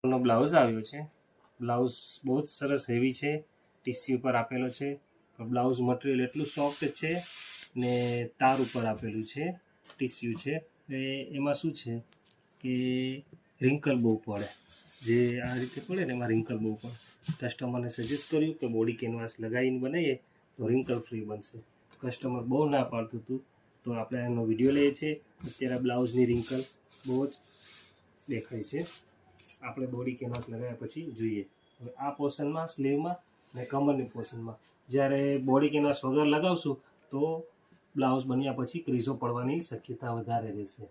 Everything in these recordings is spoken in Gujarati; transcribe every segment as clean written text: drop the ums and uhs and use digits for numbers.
નો બ્લાઉઝ આવ્યો છે। બ્લાઉઝ બહુ જ સરસ હેવી છે, ટીસ્યુ પર આપેલો છે। બ્લાઉઝ મટીરિયલ એટલું સોફ્ટ છે ને તાર ઉપર આપેલું છે, ટીસ્યુ છે। એમાં શું છે કે રિંકલ બહુ પડે, જે આ રીતે પડે ને એમાં રિંકલ બહુ પડે। કસ્ટમરને સજેસ્ટ કર્યું કે બોડી કેનવાસ લગાવીને બનાવીએ તો રિંકલ ફ્રી બનશે। કસ્ટમર બહુ ના પાડતું હતું તો આપણે એનો વિડીયો લઈએ છીએ। અત્યારે બ્લાઉઝની રિંકલ બહુ જ દેખાય છે। આપણે બોડી કેનવાસ લગાવ્યા પછી જોઈએ। હવે આ પોર્શનમાં, સ્લીવમાં અને કમરની પોર્શનમાં જ્યારે બોડી કેનવાસ વગર લગાવશું તો બ્લાઉઝ બન્યા પછી ક્રીઝો પડવાની શક્યતા વધારે રહેશે।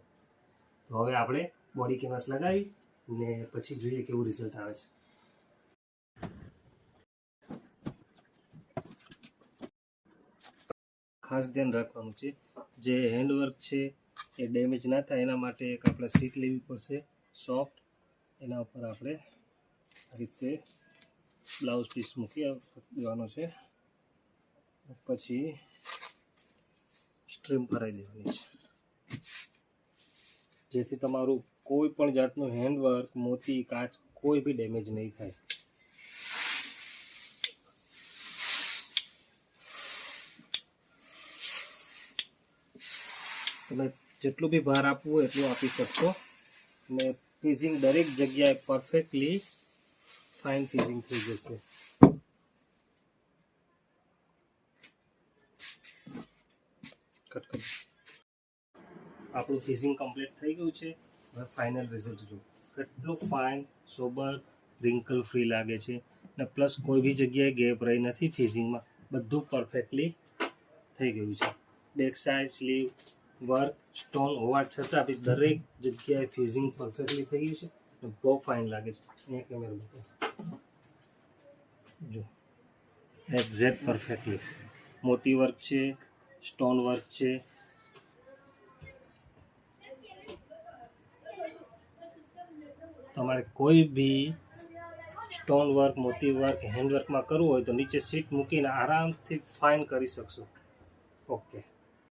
તો હવે આપણે બોડી કેનવાસ લગાવી ને પછી જોઈએ કેવું રિઝલ્ટ આવે છે। ખાસ ધ્યાન રાખવાનું છે, જે હેન્ડવર્ક છે એ ડેમેજ ના થાય એના માટે એક આપણે સીટ લેવી પડશે સોફ્ટ। એના ઉપર આપણે આ રીતે બ્લાઉઝ પીસ મૂકી દેવાનો છે, પછી સ્ટ્રીમ કરાવી દેવાની છે, જેથી તમારું કોઈ પણ જાતનું હેન્ડવર્ક, મોતી, કાચ કોઈ બી ડેમેજ નહીં થાય। તમે જેટલું બી ભાર આપવું હોય એટલું આપી શકશો અને ફિઝિંગ દરેક જગ્યાએ પરફેક્ટલી ફાઇન ફિઝિંગ થઈ જશે। આપણું ફિઝિંગ કમ્પ્લીટ થઈ ગયું છે। હવે ફાઇનલ રિઝલ્ટ જુઓ, કેટલું ફાઇન, સોબર, રિંકલ ફ્રી લાગે છે ને પ્લસ કોઈ બી જગ્યાએ ગેપ રહી નથી ફિઝિંગમાં, બધું પરફેક્ટલી થઈ ગયું છે। Back side, sleeve, work, stone હોવા છતાં બી દરેક જગ્યાએ ફ્યુઝિંગ પરફેક્ટલી થઈ ગયું છે અને બહુ ફાઇન લાગે છે। અહીંયા કેમેરા મૂકો, જો એક્ઝેક્ટ પરફેક્ટલી મોતી વર્ક છે, સ્ટોન વર્ક છે। તમારે કોઈ બી સ્ટોન વર્ક, મોતી વર્ક, હેન્ડવર્કમાં કરવું હોય તો નીચે સીટ મૂકીને આરામથી ફાઇન કરી શકશો। ઓકે।